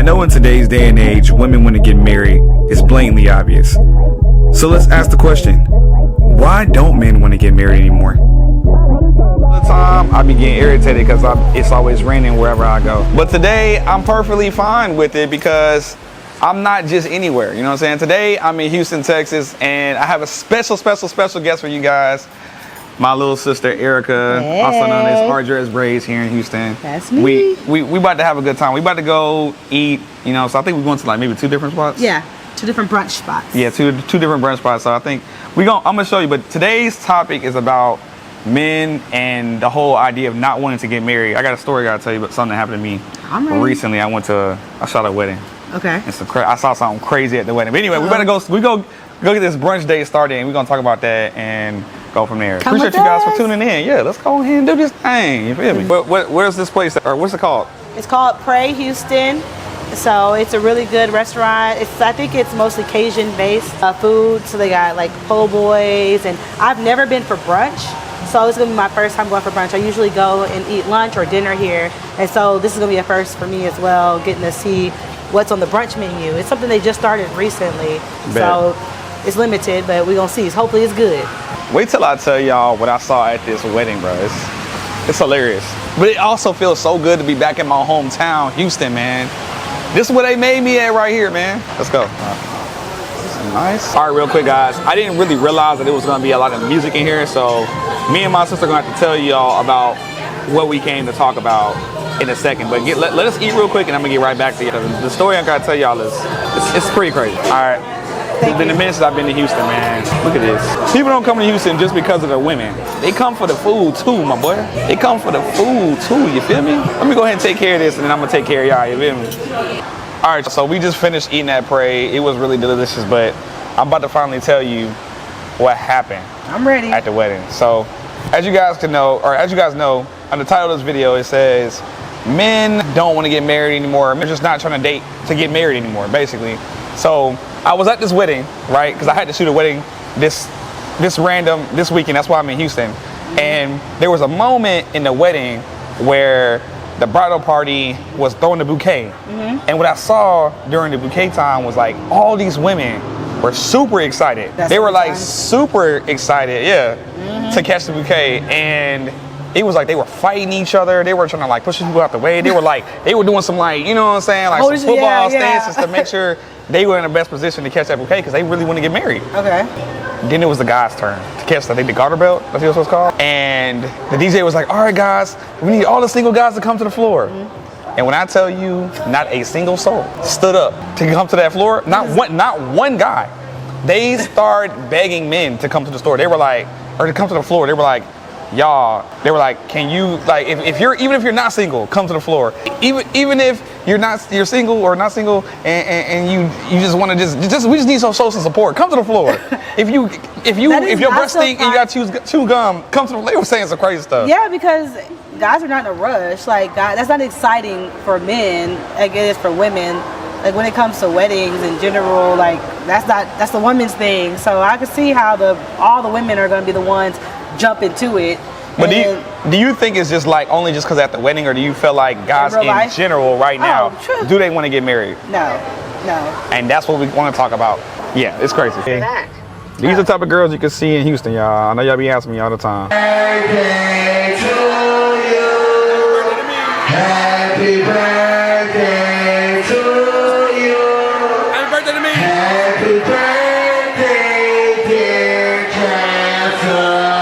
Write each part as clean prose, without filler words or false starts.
know in today's day and age, women want to get married. It's blatantly obvious. So let's ask the question, why don't men want to get married anymore? All the time I be getting irritated because it's always raining wherever I go. But today I'm perfectly fine with it because I'm not just anywhere, you know what I'm saying? Today I'm in Houston, Texas, and I have a special guest for you guys. My little sister Erica, hey. Also known as RJ's Braids here in Houston. That's me. We about to have a good time. We about to go eat, you know, so I think we're going to like maybe 2 different spots. Yeah, 2 different brunch spots. Yeah, two different brunch spots. So I think I'm gonna show you, but today's topic is about men and the whole idea of not wanting to get married. I got a story I gotta tell you about something that happened to me. Recently. I shot a wedding. Okay. And I saw something crazy at the wedding. But anyway, we better go get this brunch date started, and we're gonna talk about that and go from there. Appreciate you guys for tuning in. Yeah, let's go ahead and do this thing. You feel me? Where's this place, or what's it called? It's called Prey Houston. So it's a really good restaurant. I think it's mostly Cajun based food. So they got like po' boys, and I've never been for brunch. So it's gonna be my first time going for brunch. I usually go and eat lunch or dinner here. And so this is gonna be a first for me as well, getting to see what's on the brunch menu. It's something they just started recently. So it's limited, but we're gonna see. Hopefully it's good. Wait till I tell y'all what I saw at this wedding, bro. It's hilarious. But it also feels so good to be back in my hometown, Houston, man. This is where they made me at right here, man. Let's go. This is nice. All right, real quick, guys. I didn't really realize that it was gonna be a lot of music in here, so me and my sister are gonna have to tell y'all about what we came to talk about in a second. But let us eat real quick, and I'm gonna get right back to you. The story I gotta tell y'all is it's pretty crazy. All right. It's been a minute since I've been to Houston, man. Look at this. People don't come to Houston just because of the women. They come for the food too, my boy. They come for the food too, you feel me? Let me go ahead and take care of this, and then I'm gonna take care of y'all, you feel me? All right, so we just finished eating at Prey. It was really delicious, but I'm about to finally tell you what happened. I'm ready. At the wedding. So, as you guys know, on the title of this video, it says, men don't want to get married anymore. Men are just not trying to date to get married anymore, basically. So, I was at this wedding, right? Because I had to shoot a wedding this weekend. That's why I'm in Houston. And there was a moment in the wedding where the bridal party was throwing the bouquet. And what I saw during the bouquet time was like all these women were super excited. They were like super excited, to catch the bouquet. And it was like they were fighting each other. They were trying to like push people out the way. They were doing some like, you know what I'm saying? Like some football stances to make sure they were in the best position to catch that bouquet because they really want to get married. Okay. Then it was the guys' turn to catch, I think, the garter belt. That's what it's called. And the DJ was like, all right, guys, we need all the single guys to come to the floor. And when I tell you, not a single soul stood up to come to that floor. Not one guy. They started begging men to come to the store. They were like, or to come to the floor. They were like, y'all, they were like, can you, like, even if you're not single, come to the floor. Even if you're single or not single, and you just want to we just need some social support. Come to the floor. If your breath stink and you got to chew gum, come to the floor. They were saying some crazy stuff. Yeah, because guys are not in a rush. Like, that's not exciting for men. Like it is for women. Like when it comes to weddings in general, like that's the women's thing. So I can see how all the women are going to be the ones jump into it. But do you think it's just like only just because at the wedding, or do you feel like guys in general right now, do they want to get married? No. And that's what we want to talk about. Yeah, it's crazy. These are the type of girls you can see in Houston, y'all. I know y'all be asking me all the time. Birthday to you. Happy birthday to you. Happy birthday to me. Happy birthday, dear Catherine.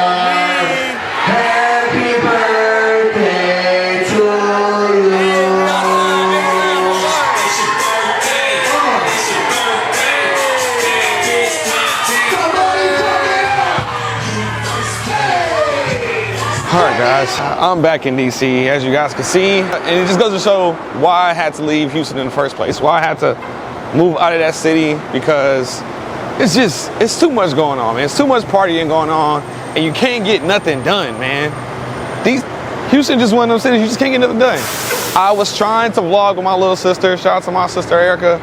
Alright guys, I'm back in DC, as you guys can see, and it just goes to show why I had to leave Houston in the first place, why I had to move out of that city, because it's too much going on, man. It's too much partying going on, and you can't get nothing done, man. Houston just one of those cities, you just can't get nothing done. I was trying to vlog with my little sister, shout out to my sister Erica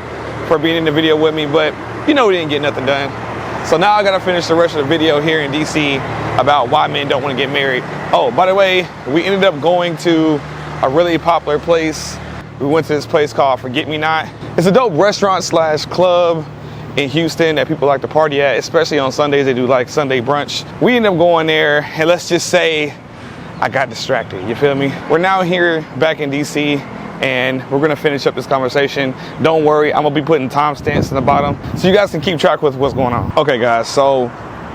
for being in the video with me, but we didn't get nothing done. So now I gotta finish the rest of the video here in DC about why men don't want to get married. Oh, by the way, we ended up going to a really popular place We went to this place called Forget Me Not. It's a dope restaurant slash club in Houston that people like to party at, especially on Sundays. They do like Sunday brunch. We ended up going there, and let's just say I got distracted, you feel me? We're now here back in DC, and we're gonna finish up this conversation. Don't worry, I'm gonna be putting timestamps in the bottom so you guys can keep track with what's going on. Okay guys, so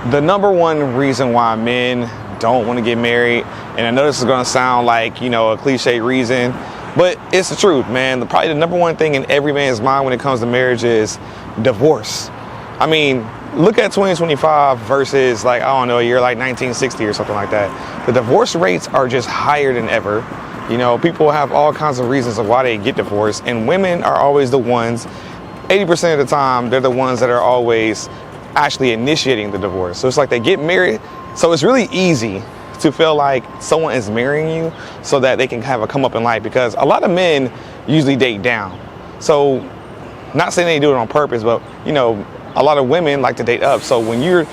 the number one reason why men don't wanna get married, and I know this is gonna sound like, you know, a cliche reason, but it's the truth, man. Probably the number one thing in every man's mind when it comes to marriage is divorce. I mean, look at 2025 versus like, I don't know, a year like 1960 or something like that. The divorce rates are just higher than ever. You know, people have all kinds of reasons of why they get divorced, and women are always the ones, 80% of the time, they're the ones that are always actually initiating the divorce. So it's like they get married, so it's really easy to feel like someone is marrying you so that they can have a come up in life, because a lot of men usually date down. So not saying they do it on purpose, but you know, a lot of women like to date up. So when you're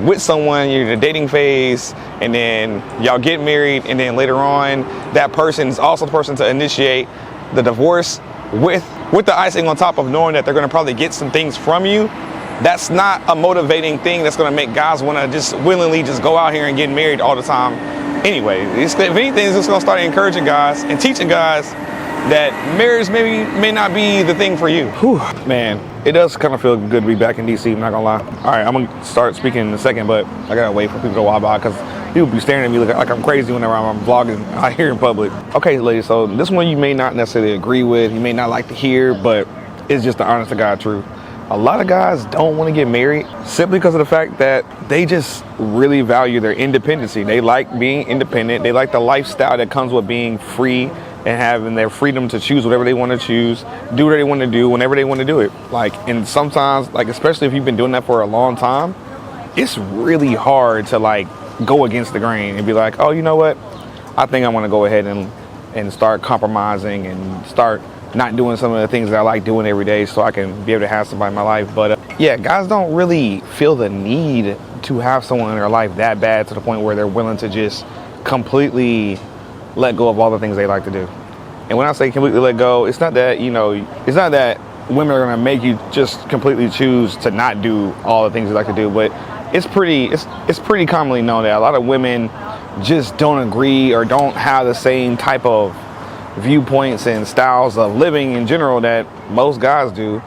with someone, you're in the dating phase, and then y'all get married, and then later on that person is also the person to initiate the divorce with the icing on top of knowing that they're going to probably get some things from you. That's not a motivating thing that's going to make guys want to just willingly just go out here and get married all the time. Anyway, if anything, it's just going to start encouraging guys and teaching guys that marriage may not be the thing for you. Whew, man, it does kind of feel good to be back in DC, I'm not gonna lie. All right, I'm gonna start speaking in a second, but I gotta wait for people to walk by because people be staring at me like I'm crazy whenever I'm vlogging out here in public. Okay, ladies, so this one you may not necessarily agree with, you may not like to hear, but it's just the honest to God truth. A lot of guys don't want to get married simply because of the fact that they just really value their independency. They like being independent. They like the lifestyle that comes with being free and having their freedom to choose whatever they want to choose, do what they want to do, whenever they want to do it. Like, and sometimes, like, especially if you've been doing that for a long time, it's really hard to like go against the grain and be like, oh, you know what? I think I want to go ahead and start compromising and start not doing some of the things that I like doing every day so I can be able to have somebody in my life. But yeah, guys don't really feel the need to have someone in their life that bad to the point where they're willing to just completely let go of all the things they like to do. And when I say completely let go, it's not that, you know, it's not that women are going to make you just completely choose to not do all the things you like to do, but it's pretty commonly known that a lot of women just don't agree or don't have the same type of viewpoints and styles of living in general that most guys do,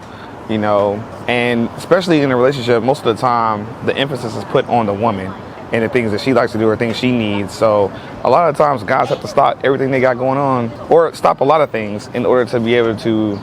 you know. And especially in a relationship, most of the time the emphasis is put on the woman and the things that she likes to do or things she needs. So a lot of times guys have to stop everything they got going on, or stop a lot of things, in order to be able to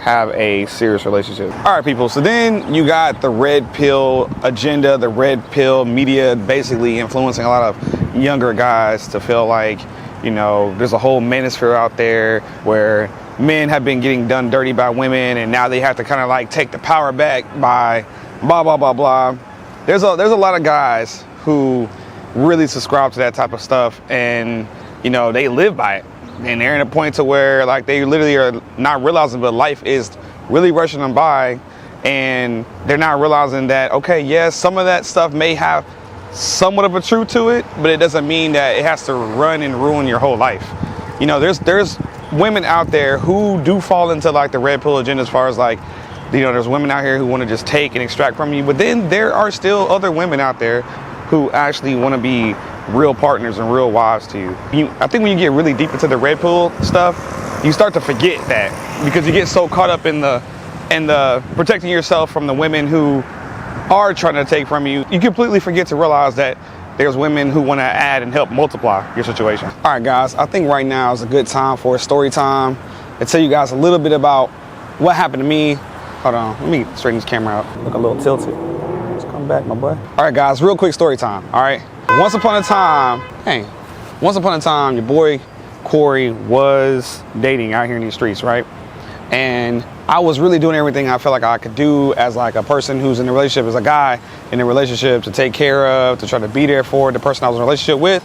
have a serious relationship. All right, people, so then you got the red pill agenda, the red pill media basically influencing a lot of younger guys to feel like, you know, there's a whole manosphere out there where men have been getting done dirty by women, and now they have to kind of like take the power back by blah, blah, blah, blah. There's a lot of guys who really subscribe to that type of stuff, and, you know, they live by it. And they're in a point to where like they literally are not realizing, but life is really rushing them by, and they're not realizing that, okay, yes, some of that stuff may have somewhat of a truth to it, but it doesn't mean that it has to run and ruin your whole life. You know, there's women out there who do fall into like the red pill agenda, as far as like, you know, there's women out here who want to just take and extract from you, but then there are still other women out there who actually want to be real partners and real wives to you. I think when you get really deep into the red pill stuff, you start to forget that, because you get so caught up in the protecting yourself from the women who are trying to take from you, you completely forget to realize that there's women who want to add and help multiply your situation. All right, guys, I think right now is a good time for a story time and tell you guys a little bit about what happened to me. Hold on, let me straighten this camera out. Look a little tilted. Let's come back, my boy. All right, guys, real quick story time. All right. Once upon a time, your boy Corey was dating out here in these streets, right? And I was really doing everything I felt like I could do as like a person who's in a relationship, as a guy in a relationship, to take care of, to try to be there for the person I was in a relationship with.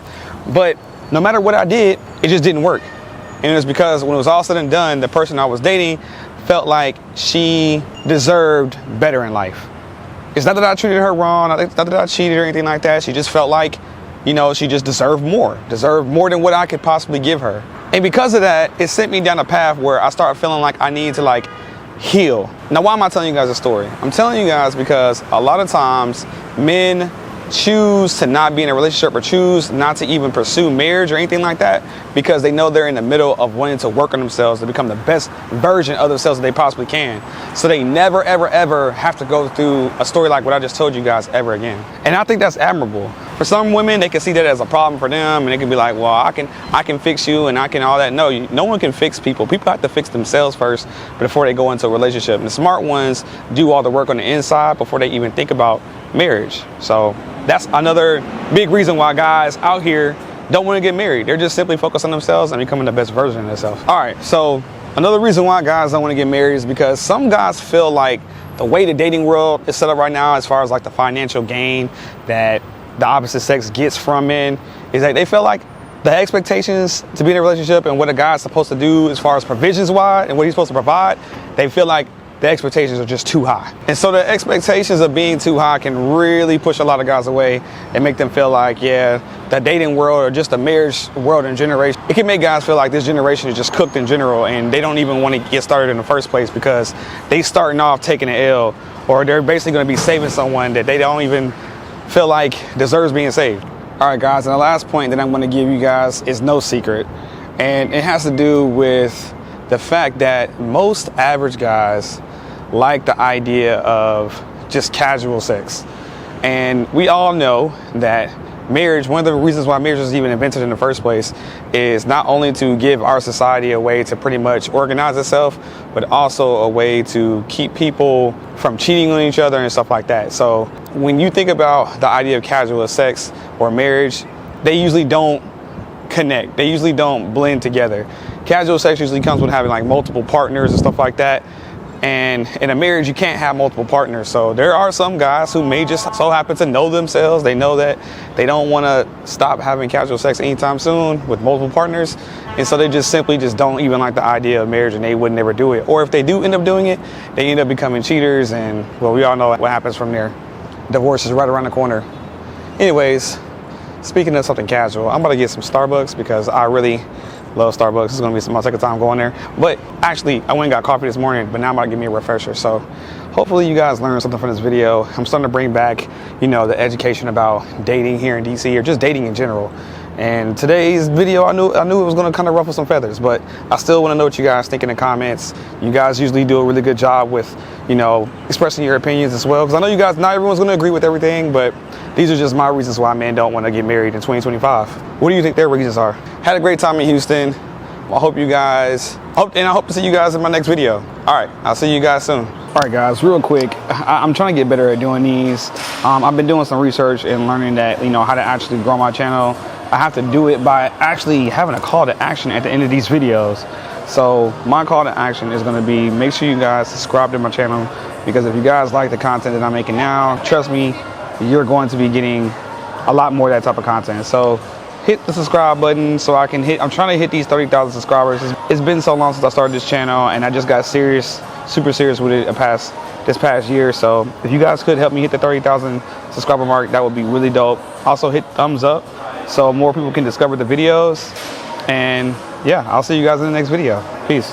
But no matter what I did, it just didn't work. And it was because when it was all said and done, the person I was dating felt like she deserved better in life. It's not that I treated her wrong, it's not that I cheated or anything like that. She just felt like, you know, she just deserved more than what I could possibly give her. And because of that, it sent me down a path where I started feeling like I need to like heal. Now, why am I telling you guys a story? I'm telling you guys because a lot of times men choose to not be in a relationship or choose not to even pursue marriage or anything like that because they know they're in the middle of wanting to work on themselves to become the best version of themselves that they possibly can. So they never, ever, ever have to go through a story like what I just told you guys ever again. And I think that's admirable. For some women, they can see that as a problem for them, and they can be like, well, I can fix you and I can all that. No, no one can fix people. People have to fix themselves first before they go into a relationship. And the smart ones do all the work on the inside before they even think about marriage. So that's another big reason why guys out here don't want to get married. They're just simply focused on themselves and becoming the best version of themselves. All right, so another reason why guys don't want to get married is because some guys feel like the way the dating world is set up right now, as far as like the financial gain that the opposite sex gets from men, is that they feel like the expectations to be in a relationship and what a guy's supposed to do as far as provisions wise and what he's supposed to provide, they feel like the expectations are just too high. And so the expectations of being too high can really push a lot of guys away and make them feel like, yeah, the dating world or just the marriage world in generation, it can make guys feel like this generation is just cooked in general and they don't even want to get started in the first place because they starting off taking an L, or they're basically going to be saving someone that they don't even feel like deserves being saved. All right, guys, and the last point that I'm going to give you guys is no secret. And it has to do with the fact that most average guys like the idea of just casual sex. And we all know that marriage, one of the reasons why marriage was even invented in the first place, is not only to give our society a way to pretty much organize itself, but also a way to keep people from cheating on each other and stuff like that. So when you think about the idea of casual sex or marriage, they usually don't connect. They usually don't blend together. Casual sex usually comes with having like multiple partners and stuff like that. And in a marriage, you can't have multiple partners. So there are some guys who may just so happen to know themselves. They know that they don't want to stop having casual sex anytime soon with multiple partners. And so they just simply just don't even like the idea of marriage and they would never do it. Or if they do end up doing it, they end up becoming cheaters. And well, we all know what happens from there. Divorce is right around the corner. Anyways, speaking of something casual, I'm about to get some Starbucks because I really love Starbucks. It's gonna be my second time going there. But actually, I went and got coffee this morning, but now I'm about to give me a refresher. So hopefully you guys learned something from this video. I'm starting to bring back, you know, the education about dating here in DC or just dating in general. And today's video, I knew it was gonna kind of ruffle some feathers, but I still wanna know what you guys think in the comments. You guys usually do a really good job with, you know, expressing your opinions as well. Because I know you guys, not everyone's gonna agree with everything, but these are just my reasons why men don't want to get married in 2025. What do you think their reasons are? Had a great time in Houston. I hope you guys, I hope to see you guys in my next video. All right, I'll see you guys soon. All right, guys, real quick, I'm trying to get better at doing these. I've been doing some research and learning that, you know, how to actually grow my channel. I have to do it by actually having a call to action at the end of these videos. So my call to action is going to be, make sure you guys subscribe to my channel, because if you guys like the content that I'm making now, trust me, you're going to be getting a lot more of that type of content. So hit the subscribe button so I can I'm trying to hit these 30,000 subscribers. It's been so long since I started this channel and I just got serious, super serious with it this past year. So if you guys could help me hit the 30,000 subscriber mark, that would be really dope. Also hit thumbs up so more people can discover the videos. And yeah, I'll see you guys in the next video. Peace.